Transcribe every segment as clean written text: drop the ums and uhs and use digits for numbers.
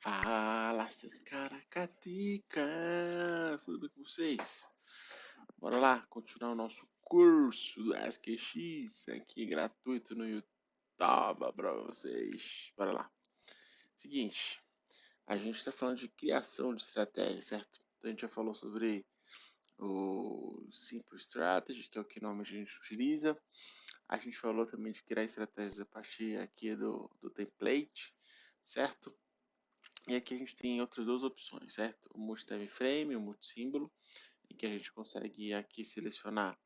Fala, seus caracaticas! Tudo bem com vocês? Bora lá, continuar o nosso curso do SQX aqui gratuito no YouTube para vocês. Bora lá. Seguinte, a gente está falando de criação de estratégia, certo? Então a gente já falou sobre o Simple Strategy, que é o que normalmente a gente utiliza. A gente falou também de criar estratégias a partir aqui do template, certo? E aqui a gente tem outras duas opções, certo? O multi-time frame, o multi-símbolo, em que a gente consegue aqui selecionar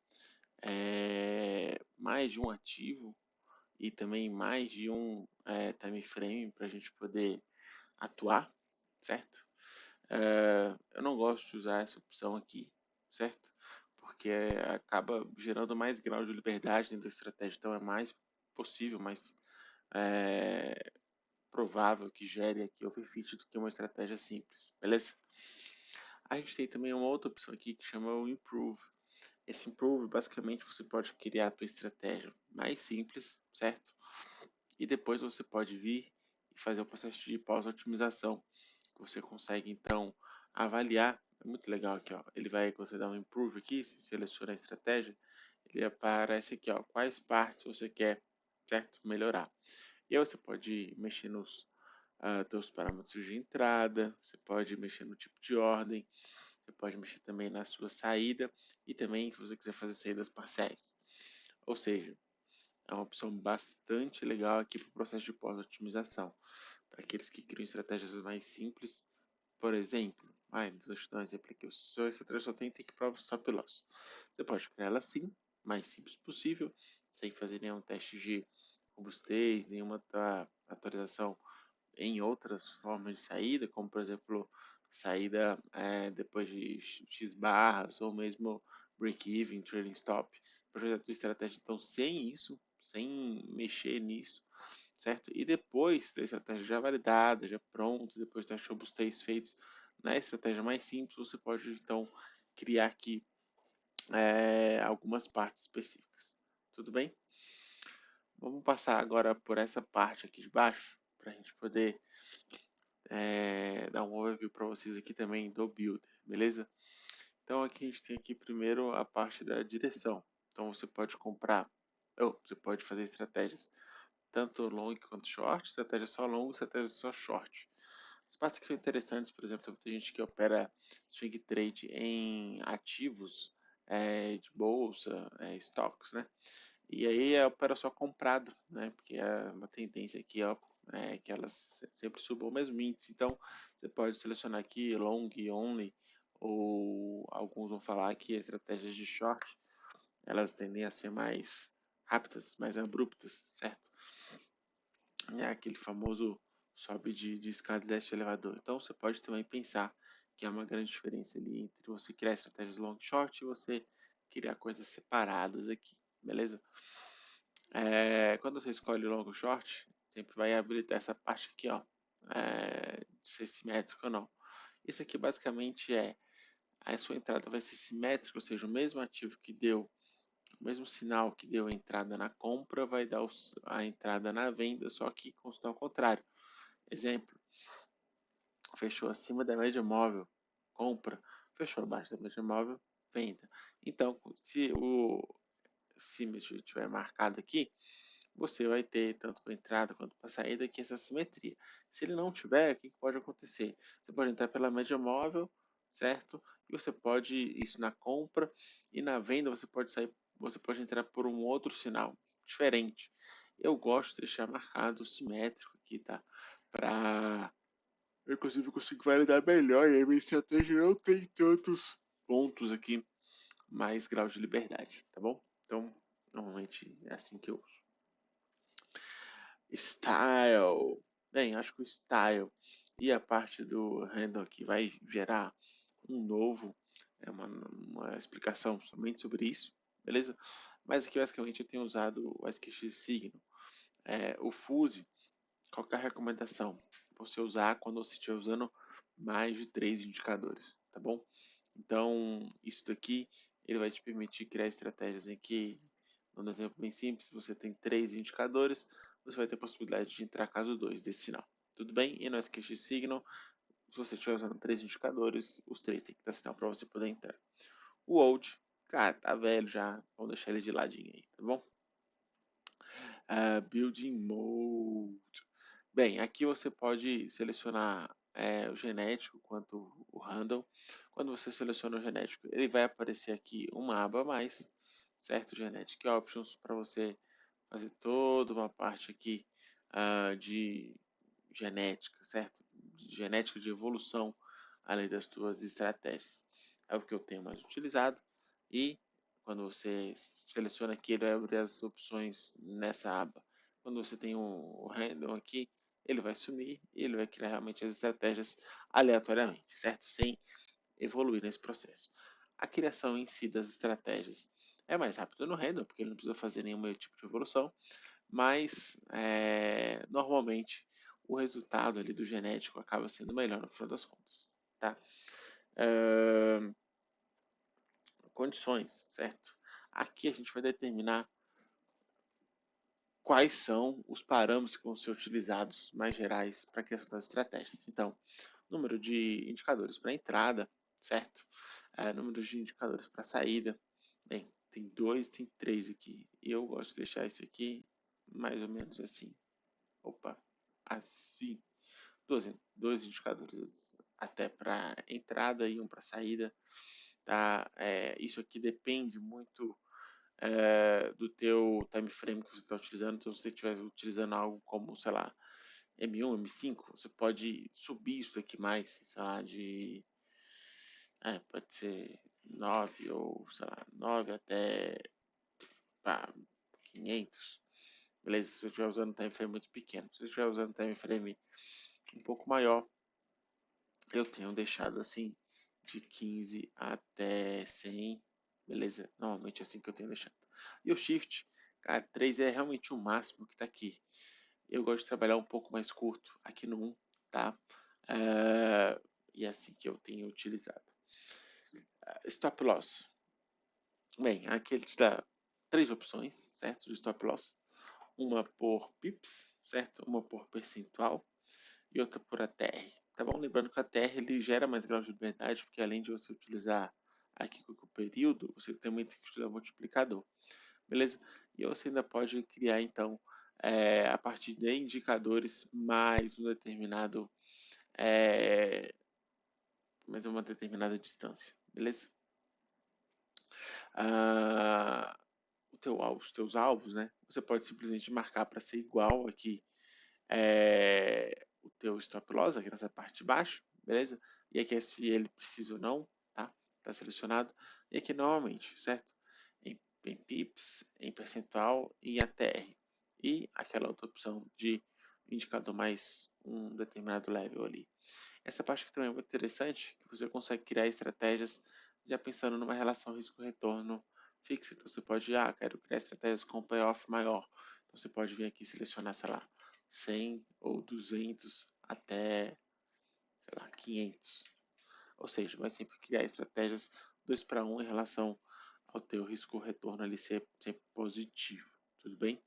mais de um ativo e também mais de um time frame para a gente poder atuar, certo? Eu não gosto de usar essa opção aqui, certo? Porque acaba gerando mais grau de liberdade dentro da estratégia, então é mais possível, mais provável que gere aqui overfit do que uma estratégia simples, beleza? A gente tem também uma outra opção aqui que chama o Improve. Esse Improve, basicamente, você pode criar a tua estratégia mais simples, certo? E depois você pode vir e fazer o processo de pós-otimização. Você consegue, então, avaliar. É muito legal aqui, ó. Ele vai, você dá um Improve aqui, se seleciona a estratégia, ele aparece aqui, ó, quais partes você quer, certo? Melhorar. E aí você pode mexer nos teus parâmetros de entrada, você pode mexer no tipo de ordem, você pode mexer também na sua saída e também se você quiser fazer saídas parciais. Ou seja, é uma opção bastante legal aqui para o processo de pós-otimização. Para aqueles que criam estratégias mais simples, por exemplo, deixa eu dar um exemplo aqui, o seu estratégia só tem take profit stop loss. Você pode criar ela assim, mais simples possível, sem fazer nenhum teste de robustez, nenhuma atualização em outras formas de saída, como por exemplo saída depois de X barras ou mesmo break-even, trading stop, projeto de estratégia. Então, sem isso, sem mexer nisso, certo? E depois da estratégia já validada, já pronta, depois das robustez feitos na estratégia mais simples, você pode então criar aqui algumas partes específicas. Tudo bem? Vamos passar agora por essa parte aqui de baixo para a gente poder dar um overview para vocês aqui também do Builder, beleza? Então aqui a gente tem aqui primeiro a parte da direção. Então você pode comprar, ou você pode fazer estratégias tanto long quanto short, estratégia só long, estratégia só short. As partes que são interessantes, por exemplo, tem gente que opera swing trade em ativos de bolsa, estoques, né? E aí opera só comprado, né? Porque é uma tendência aqui, ó, que elas sempre subam o mesmo índice. Então, você pode selecionar aqui long only, ou alguns vão falar que estratégias de short, elas tendem a ser mais rápidas, mais abruptas, certo? É aquele famoso sobe de escada e desce de elevador. Então, você pode também pensar que há uma grande diferença ali entre você criar estratégias long short e você criar coisas separadas aqui, beleza? Quando você escolhe o long ou short, sempre vai habilitar essa parte aqui, ó, de ser simétrico ou não. Isso aqui basicamente a sua entrada vai ser simétrica, ou seja, o mesmo ativo que deu, o mesmo sinal que deu a entrada na compra, vai dar a entrada na venda, só que com o sinal contrário. Exemplo, fechou acima da média móvel, compra, fechou abaixo da média móvel, venda. Então, se o símetro estiver marcado aqui, você vai ter tanto para entrada quanto para saída aqui essa simetria. Se ele não tiver, o que pode acontecer? Você pode entrar pela média móvel, certo? E você pode isso na compra e na venda você pode sair, você pode entrar por um outro sinal diferente. Eu gosto de deixar marcado simétrico aqui, tá? Para eu inclusive consigo validar melhor e a minha estratégia não tem tantos pontos aqui, mais graus de liberdade, tá bom? Então, normalmente é assim que eu uso. Style. Bem, acho que o style e a parte do handle aqui vai gerar um novo, uma explicação somente sobre isso, beleza? Mas aqui basicamente eu tenho usado o SQX Signo. O Fuse, qual que é a recomendação? Você usar quando você estiver usando mais de 3 indicadores, tá bom? Então, isso daqui ele vai te permitir criar estratégias em que, num exemplo bem simples, você tem 3 indicadores, você vai ter a possibilidade de entrar caso 2 desse sinal, tudo bem? E no SQX Signal, se você estiver usando 3 indicadores, os 3 tem que dar sinal para você poder entrar. O Old, cara, tá velho já, vamos deixar ele de ladinho aí, tá bom? Building Mode. Bem, aqui você pode selecionar o genético quanto o handle. Quando você seleciona o genético, ele vai aparecer aqui uma aba a mais, certo? Genetic Options, para você fazer toda uma parte aqui de genética, certo? De genética de evolução, além das tuas estratégias. É o que eu tenho mais utilizado e quando você seleciona aqui, ele vai abrir as opções nessa aba. Quando você tem o random aqui, ele vai sumir e ele vai criar realmente as estratégias aleatoriamente, certo? Sem evoluir nesse processo. A criação em si das estratégias é mais rápida no random, porque ele não precisa fazer nenhum tipo de evolução, mas normalmente o resultado ali do genético acaba sendo melhor no final das contas, tá? Condições, certo? Aqui a gente vai determinar quais são os parâmetros que vão ser utilizados mais gerais para a criação das estratégias. Então, número de indicadores para entrada, certo? Número de indicadores para saída. Bem, tem 2, tem 3 aqui. Eu gosto de deixar isso aqui mais ou menos assim. Opa, assim. Dois indicadores até para entrada e um para saída. Tá? Isso aqui depende muito do teu time frame que você está utilizando. Então, se você estiver utilizando algo como, sei lá, M1, M5, você pode subir isso aqui mais, sei lá, pode ser 9 ou, sei lá, 9 até 500. Beleza? Se você estiver usando um time frame muito pequeno. Se você estiver usando um time frame um pouco maior, eu tenho deixado assim de 15 até 100, beleza? Normalmente é assim que eu tenho deixado. E o Shift, cara, 3 é realmente o máximo que está aqui. Eu gosto de trabalhar um pouco mais curto aqui no 1, tá? E é assim que eu tenho utilizado. Stop Loss. Bem, aqui ele te dá 3 opções, certo? De Stop Loss. Uma por pips, certo? Uma por percentual e outra por ATR. Tá bom? Lembrando que o ATR ele gera mais grau de liberdade, porque além de você utilizar aqui com o período, você também tem que utilizar o multiplicador. Beleza? E você ainda pode criar, então, a partir de indicadores mais um determinado, mais uma determinada distância. Beleza? Os teus alvos, né? Você pode simplesmente marcar para ser igual aqui o teu stop loss aqui nessa parte de baixo, beleza? E aqui é se ele precisa ou não, tá? Tá selecionado. E aqui novamente, certo? Em pips, em percentual e em ATR. E aquela outra opção de indicador mais um determinado level ali. Essa parte aqui também é muito interessante, que você consegue criar estratégias já pensando numa relação risco-retorno fixa. Então você pode, quero criar estratégias com payoff maior. Então você pode vir aqui e selecionar, sei lá, 100 ou 200 até, sei lá, 500. Ou seja, vai sempre criar estratégias 2 para 1 em relação ao teu risco-retorno ali ser sempre positivo. Tudo bem?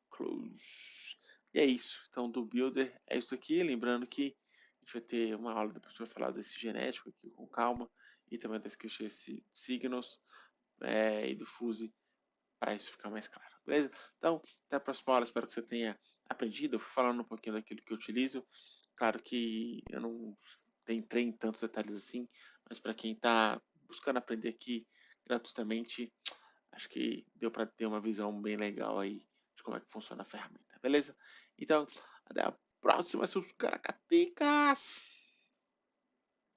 Close. E é isso. Então, do Builder é isso aqui. Lembrando que a gente vai ter uma aula depois para falar desse genético aqui com calma e também das questões signals e do Fuse para isso ficar mais claro, beleza? Então, até a próxima aula, espero que você tenha aprendido. Eu fui falando um pouquinho daquilo que eu utilizo. Claro que eu não entrei em tantos detalhes assim, mas para quem está buscando aprender aqui gratuitamente, acho que deu para ter uma visão bem legal aí de como é que funciona a ferramenta, beleza? Então, até a próxima, seus caracatecas!